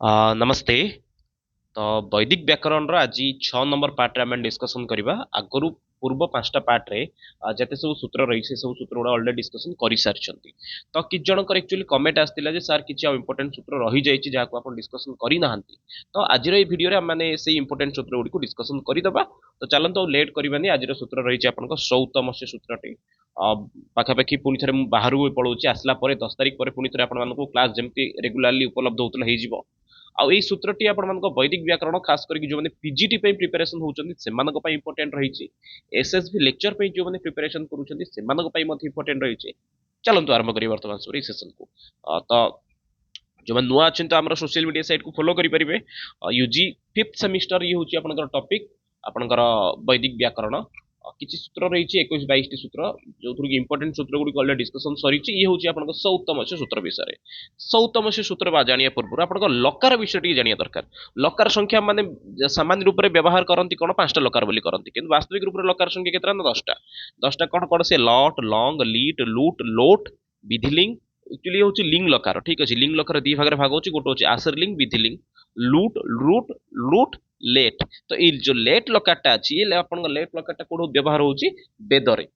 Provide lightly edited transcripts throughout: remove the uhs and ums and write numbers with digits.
नमस्ते। तो वैदिक व्याकरण आज 6 नंबर पार्ट रे आम डिस्कसन करवा आगु पूर्व 5टा पार्ट रे जते सब सूत्र रही से सब सूत्र गुड़ा ऑलरेडी डिस्कसन कर सारी। तो कि जनकर एक्चुअली कमेंट आसला जे सर किसी इंपोर्टेंट सूत्र रही जाइए जहाँ आप डिस्कसन करना। तो आज भिडियो मैंने से इंपोर्टेंट सूत्र गुड़ी डिस्कसन करदे। तो चलते लेट करवानी आज सूत्र रही आप सौतमस्य सूत्रटी पाखापाखि पुणी थे बाहर पलाऊँ आसला 10 तारीख पर पुणी थे आपको क्लास जमी रेगुलाली उपलब्ध होता आउ एई सूत्रटी आपन वैदिक व्याकरण खास करके जो मैंने पीजीटी प्रिपरेशन होउचंदी सेमानक पई इंपोर्टेंट रही। एसएसबी लेक्चर पे जो मैंने प्रिपरेशन करूचंदी सेमानक पई मत इंपोर्टेंट रही। चलंतु आरंभ करी वर्तमान सुरी सेशन को। तो जो मैंने नुआ अच्छे तो आम सोशल मीडिया साइट को फॉलो करेंगे। यूजी 5th सेमिस्टर ये हूँ आपंकर टॉपिक आपंकर वैदिक व्याकरण किसी सूत्र रही 21-22 सूत्र जो थी इंपोर्टेंट सूत्र गुड़ी अलरेडी डिस्कसन सरी ये हूँ आप सौतमस्य सूत्र विषय। सौतमस्य सूत्र जानिया पूर्व आप लकार विषय टी जानिया दरकार। लकार संख्या माने सामान्य रूप में व्यवहार करती कौन 5टा लकार बोली करती कि वास्तविक रूप में लकार संख्या केतना ना 10टा। 10टा कौन कौन से लट लंग लीट लुट लोट विधिलिंग एक्चुअली हूँ लिंग लकार। ठीक अच्छे लिंग लकार दी भाग भाग होची गोटे हूँ आसरलिंग विधिलिंग लुट रूट लुट लेट। तो ये जो लेट लकारटा अच्छी ये लेट लकारटा कौन व्यवहार होची वेदरे।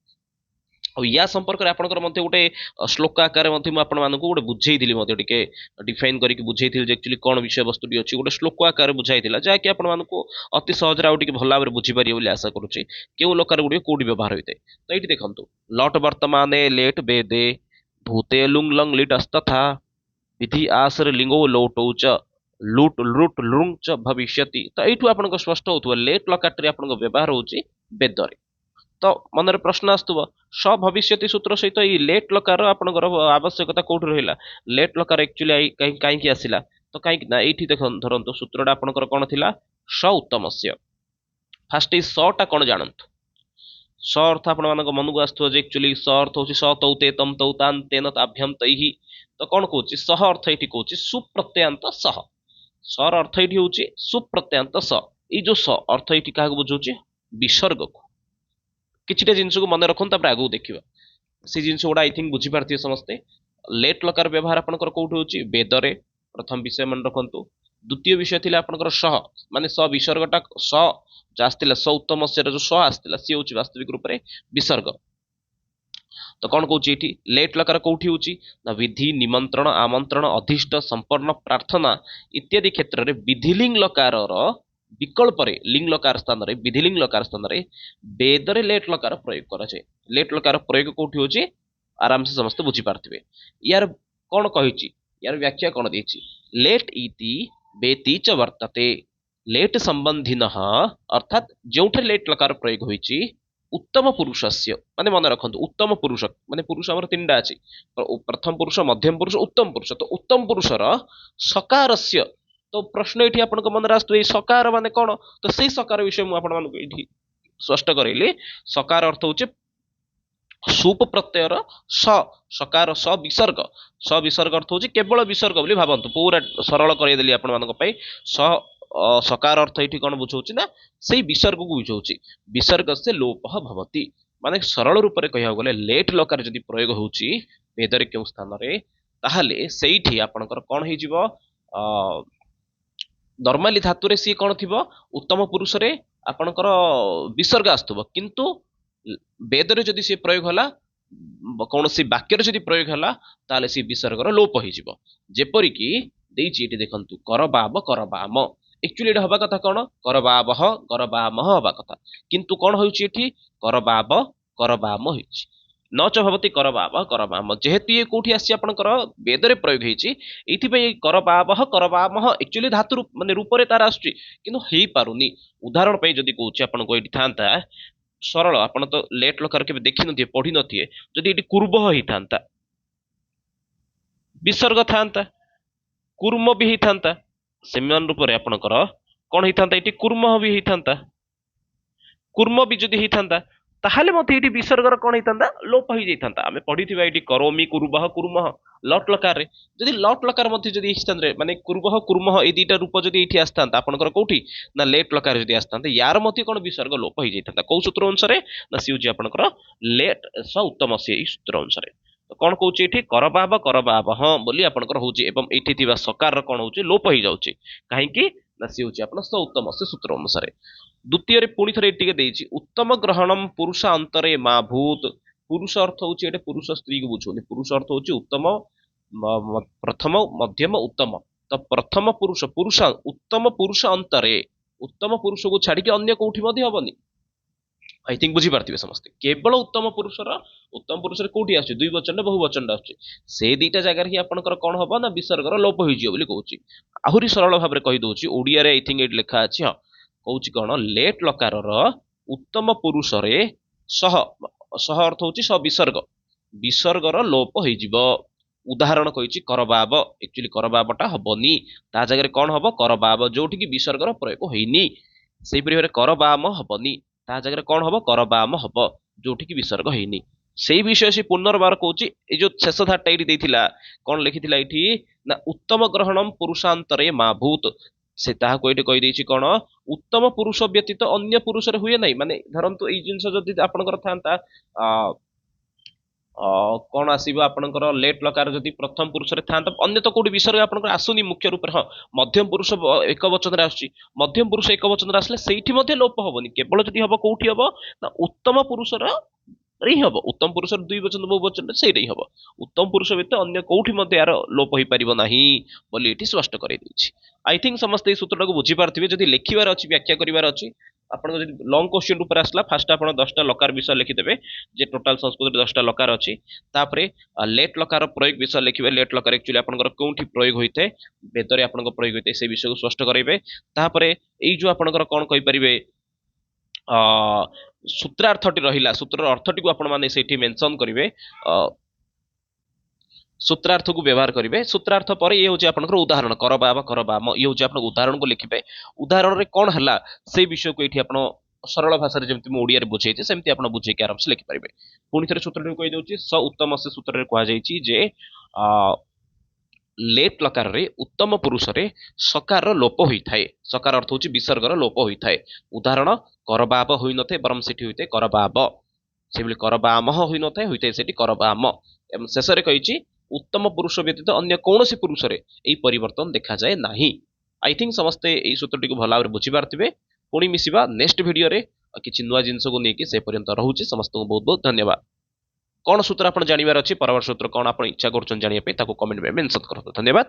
या संपर्क में आपंकर गोटे श्लोक आकार गोटे बुझे टे डिफाइन करके बुझे एक्चुअली कौन विषय वस्तु अच्छी गोटे श्लोक आकार बुझाई जहाँकि आपको अति सहज आउ भल भाव में बुझीपारे बोली आशा करुचे क्यों लकार गुड़िक कौटी व्यवहार होता है। तो ये देखो लट वर्तमान लेट बेदे भूते लुंग लंग लिट अस्तथा विधि आसर लिंगो लोटौ च लुट लुट लुंग च भविष्यति। तो यू आप स्पष्ट हो लेट लकार आप व्यवहार होची वेदरे। तो मन प्रश्न आसुव स भविष्यति सूत्र सहित ये लेट लकार आपंकर आवश्यकता कौट रहा। लेट लकार एक्चुअली कहीं आसला तो कहीं ये देख धरतु सूत्रटा आपंकर कौन थी स उत्तमस्य। फास्ट सटा कौन जानतु स अर्थ आप मन को आसुव एक्चुअली स अर्थ हूँ स तौ ते तम तौ तान तेन ताभ्यम तैहि। तो कौन कौच सह अर्थ ये कौच सुप्रत्यंत सह। सर अर्थ ये हूँ सुप्रत्यंत स। ये जो स अर्थ ये क्या बुझाऊँ विसर्ग को किसी जिनस को मन रखु आगू देखा से जिन गुड़ा आई थिंक बुझीपारे समस्ते। लेट लकार व्यवहार आपंकर कौट हो वेदरे प्रथम विषय मन रखु। द्वितीय विषय थी आपंकर सह माने स विसर्गटा स जो आसला स उत्तम जो स आसला सी हूँ वास्तविक रूप से विसर्ग। तो कौन कौच ये लेट लकार कौटी हूँ विधि निमंत्रण आमंत्रण अधिष्ट संपन्न प्रार्थना इत्यादि क्षेत्र में विधिलिंग लकार विकल्प लिंग लकार स्थान रे विधिलिंग लकार स्थान रे वेदरे लेट लकार प्रयोग कराए। लेट लकार प्रयोग कौटी हूँ आराम से समस्त बुझीपारे। यार कौन कही यार व्याख्या कौन दे लेट इति वेति च वर्तते लेट संबंधी अर्थात जो लेट लकार प्रयोग होती उत्तम पुरुषस्य माने मन रखु उत्तम पुरुष माने पुरुष आम 3टा अच्छी प्रथम पुरुष मध्यम पुरुष उत्तम पुरुष। तो उत्तम पुरुषर सकारस्य तो प्रश्न ये आप मन आसु सकार माने कौन तो से सकार विषय मुझे स्पष्ट करेली। सकार अर्थ हूँ सुप प्रत्ययर स सकार स विसर्ग अर्थ हूँ केवल विसर्ग बोली भावतु पूरा सरल करदेली आपण स सकार अर्थ ये कौन बुझाऊँ ना से विसर्ग को बुझाऊँ विसर्ग से लोप भवती माने सरल रूप से कह गले लेट लकार जदि प्रयोग होची वेदरे क्यों स्थान रे ताहले सेठी आपणकर कौन हो नॉर्मली धातु रे सी कौन थी उत्तम पुरुष रे आपणकर विसर्ग आसुव किंतु वेदरे जदि सी प्रयोग हला कौन सी वाक्य जदि प्रयोग हला ताले सी विसर्गर लोप हो जेपरिक देखु कर बाम एक्चुअली ये हवा कथा कौन कर बाम हवा कथा किंतु कौन हो कर बाम न च भवती कर बाम जेहेतु ये कौटी आपर वेदरे प्रयोग होती कर बाम एक्चुअली धातु माने रूप से तार आसुची किंतु हो पारुनी। उदाहरण पे जदि कहूँ आपको ये था सरल आप तो लेट लकार के देखी थे पढ़ी नो जदि ये कुर्ब होता विसर्ग था कुर्म भी होता सेमान रूप से आपणकर कौन होता ये कुर्म भी होता कुर्म भी जदि होता ताहले मत ये विसर्गर कौन होता लोप हो जाता। आम पढ़ी ये करोमी कुर्बह कुर्मह लट लकार जदि लट लकार जदि स्थान माने कुर्बह कुर्मह ये 2टा रूप जदि ये आसता आपंकर कौटी ना लेट लकार जदि आसता यार मत कौन विसर्ग लोप हो जाता कौ सूत्र अनुसार ना सी हूँ आपंकर लेट स उत्तम से सूत्र अनुसार। ତ କଣ କହୁଛି ଏଠି କରବାବ ହଁ ବୋଲି ଆପଣଙ୍କର ହଉଛି ଏବଂ ଏଠି ଥିବା ସକାରର କଣ ହଉଛି ଲୋପ ହେଇଯାଉଛି କାହିଁକି ନା ସିଏ ହଉଛି ଆପଣ ସ ଉତ୍ତମ ସେ ସୂତ୍ର ଅନୁସାରେ। ଦ୍ୱିତୀୟରେ ପୁଣି ଥରେ ଏଠି ଟିକେ ଦେଇଛି ଉତ୍ତମ ଗ୍ରହଣମ ପୁରୁଷ ଅନ୍ତରେ ମା ଭୂତ। ପୁରୁଷ ଅର୍ଥ ହଉଛି ଏଠି ପୁରୁଷ ସ୍ତ୍ରୀକୁ ବୁଝୁନି ପୁରୁଷ ଅର୍ଥ ହଉଛି ଉତ୍ତମ ପ୍ରଥମ ମଧ୍ୟମ ଉତ୍ତମ। ତ ପ୍ରଥମ ପୁରୁଷ ଉତ୍ତମ ପୁରୁଷ ଅନ୍ତରେ ଉତ୍ତମ ପୁରୁଷକୁ ଛାଡିକି ଅନ୍ୟ କୋଉଠି ମଧ୍ୟ ହବନି। ଆଇ ଥିଙ୍କ ବୁଝିପାରୁଥିବେ ସମସ୍ତେ କେବଳ ଉତ୍ତମ ପୁରୁଷରେ କୋଉଠି ଆସୁଛି ଦୁଇ ବଚନରେ ବହୁ ବଚନରେ ଆସୁଛି ସେ ଦିଟା ଜାଗାରେ ହିଁ ଆପଣଙ୍କର କଣ ହବ ନା ବିସର୍ଗର ଲୋପ ହେଇଯିବ ବୋଲି କହୁଛି। ଆହୁରି ସରଳ ଭାବରେ କହିଦଉଛି ଓଡିଆରେ ଆଇ ଥିଙ୍କ ଏଇଠି ଲେଖା ଅଛି ହଁ କହୁଛି କଣ ଲେଟ୍ ଲକାରର ଉତ୍ତମ ପୁରୁଷରେ ସହ ସହ ଅର୍ଥ ହଉଛି ସହ ବିସର୍ଗର ଲୋପ ହେଇଯିବ। ଉଦାହରଣ କହିଛି କରବାବ ଏକ୍ଚୁଆଲି କରବାବଟା ହବନି ତା ଜାଗାରେ କଣ ହବ କରବାବ ଯୋଉଠିକି ବିସର୍ଗର ପ୍ରୟୋଗ ହେଇନି। ସେଇପରି ଭାବରେ କରବାମ ହବନି ତା ଜାଗାରେ କଣ ହବ କରବାମ ହବ ଯୋଉଠିକି ବିସର୍ଗ ହେଇନି। ସେଇ ବିଷୟ ସେ ପୁନର୍ବାର କହୁଛି ଏଇ ଯୋଉ ଶେଷ ଧାରଟା ଏଇଠି ଦେଇଥିଲା କଣ ଲେଖିଥିଲା ଏଇଠି ନା ଉତ୍ତମ ଗ୍ରହଣମ ପୁରୁଷାନ୍ତରେ ମା ଭୂତ ସେ ତାହାକୁ ଏଇଠି କହିଦେଇଛି କଣ ଉତ୍ତମ ପୁରୁଷ ବ୍ୟତୀତ ଅନ୍ୟ ପୁରୁଷରେ ହୁଏ ନାହିଁ। ମାନେ ଧରନ୍ତୁ ଏଇ ଜିନିଷ ଯଦି ଆପଣଙ୍କର ଥାନ୍ତା ଅ କଣ ଆସିବ ଆପଣଙ୍କର ଲେଟ୍ ଲକାର ଯଦି ପ୍ରଥମ ପୁରୁଷରେ ଥାନ୍ତା ଅନ୍ୟ ତ କୋଉଠି ବିସର୍ଗ ଆପଣଙ୍କର ଆସୁନି ମୁଖ୍ୟ ରୂପରେ ହଁ ମଧ୍ୟମ ପୁରୁଷ ଏକ ବଚନରେ ଆସୁଛି ମଧ୍ୟମ ପୁରୁଷ ଏକ ବଚନରେ ଆସିଲେ ସେଇଠି ମଧ୍ୟ ଲୋପ ହବନି କେବଳ ଯଦି ହବ କୋଉଠି ହବ ନା ଉତ୍ତମ ପୁରୁଷର ହିଁ ହବ ଉତ୍ତମ ପୁରୁଷର ଦୁଇ ବଚନ ବହୁ ବଚନରେ ସେଇଟା ହିଁ ହବ ଉତ୍ତମ ପୁରୁଷ ବ୍ୟତୀତ ଅନ୍ୟ କୋଉଠି ମଧ୍ୟ ଏହାର ଲୋପ ହେଇପାରିବ ନାହିଁ ବୋଲି ଏଠି ସ୍ପଷ୍ଟ କରିଦେଇଛି। ଆଇ ଥିଙ୍କ ସମସ୍ତେ ଏଇ ସୂତ୍ରଟାକୁ ବୁଝିପାରୁଥିବେ। ଯଦି ଲେଖିବାର ଅଛି ବ୍ୟାଖ୍ୟା କରିବାର ଅଛି ଆପଣଙ୍କ ଯଦି ଲଙ୍ଗ କ୍ୱେଶ୍ଚିନ୍ ଉପରେ ଆସିଲା ଫାଷ୍ଟ ଆପଣ 10ଟା ଲକାର ବିଷୟ ଲେଖିଦେବେ ଯେ ଟୋଟାଲ ସଂସ୍କୃତରେ 10ଟା ଲକାର ଅଛି ତାପରେ ଲେଟ୍ ଲକାର ପ୍ରୟୋଗ ବିଷୟ ଲେଖିବେ ଲେଟ୍ ଲକାର ଆକ୍ଚୁଆଲି ଆପଣଙ୍କର କୋଉଠି ପ୍ରୟୋଗ ହୋଇଥାଏ ବେଦରେ ଆପଣଙ୍କ ପ୍ରୟୋଗ ହୋଇଥାଏ ସେ ବିଷୟକୁ ସ୍ପଷ୍ଟ କରାଇବେ। ତାପରେ ଏଇ ଯୋଉ ଆପଣଙ୍କର କଣ କହିପାରିବେ ଅ ସୂତ୍ରାର୍ଥଟି ରହିଲା ସୂତ୍ରର ଅର୍ଥଟିକୁ ଆପଣ ମାନେ ସେଇଠି ମେନସନ କରିବେ ସୂତ୍ରାର୍ଥକୁ ବ୍ୟବହାର କରିବେ ସୂତ୍ରାର୍ଥ ପରେ ଇଏ ହଉଛି ଆପଣଙ୍କର ଉଦାହରଣ କରବାମ ଇଏ ହଉଛି ଆପଣଙ୍କ ଉଦାହରଣକୁ ଲେଖିବେ ଉଦାହରଣରେ କଣ ହେଲା ସେଇ ବିଷୟକୁ ଏଇଠି ଆପଣ ସରଳ ଭାଷାରେ ଯେମିତି ମୁଁ ଓଡିଆରେ ବୁଝେଇଛି ସେମିତି ଆପଣ ବୁଝେଇକି ଆରାମସେ ଲେଖିପାରିବେ। ପୁଣି ଥରେ ସୂତ୍ରଟିକୁ କହିଦଉଛି ସ ଉତ୍ତମ ସେ ସୂତ୍ରରେ କୁହାଯାଇଛି ଯେ ଲେଟ୍ ଲକାରରେ ଉତ୍ତମ ପୁରୁଷରେ ସକାରର ଲୋପ ହୋଇଥାଏ ସକାର ଅର୍ଥ ହଉଛି ବିସର୍ଗର ଲୋପ ହୋଇଥାଏ। ଉଦାହରଣ କରବାବ ହୋଇନଥାଏ ବରଂ ସେଠି ହୋଇଥାଏ କରବାବ ସେଭଳି କରବାମ ହୋଇନଥାଏ ହୋଇଥାଏ ସେଠି କରବାମ ଏବଂ ଶେଷରେ କହିଛି ଉତ୍ତମ ପୁରୁଷ ବ୍ୟତୀତ ଅନ୍ୟ କୌଣସି ପୁରୁଷରେ ଏହି ପରିବର୍ତ୍ତନ ଦେଖାଯାଏ ନାହିଁ। ଆଇ ଥିଙ୍କ ସମସ୍ତେ ଏଇ ସୂତ୍ରଟିକୁ ଭଲ ଭାବରେ ବୁଝିପାରୁଥିବେ। ପୁଣି ମିଶିବା ନେକ୍ସଟ ଭିଡିଓରେ କିଛି ନୂଆ ଜିନିଷକୁ ନେଇକି ସେ ପର୍ଯ୍ୟନ୍ତ ରହୁଛି ସମସ୍ତଙ୍କୁ ବହୁତ ବହୁତ ଧନ୍ୟବାଦ। କଣ ସୂତ୍ର ଆପଣ ଜାଣିବାର ଅଛି ପରବର୍ତ୍ତୀ ସୂତ୍ର କଣ ଆପଣ ଇଚ୍ଛା କରୁଛନ୍ତି ଜାଣିବା ପାଇଁ ତାକୁ କମେଣ୍ଟ ମେନସନ କରନ୍ତୁ। ଧନ୍ୟବାଦ।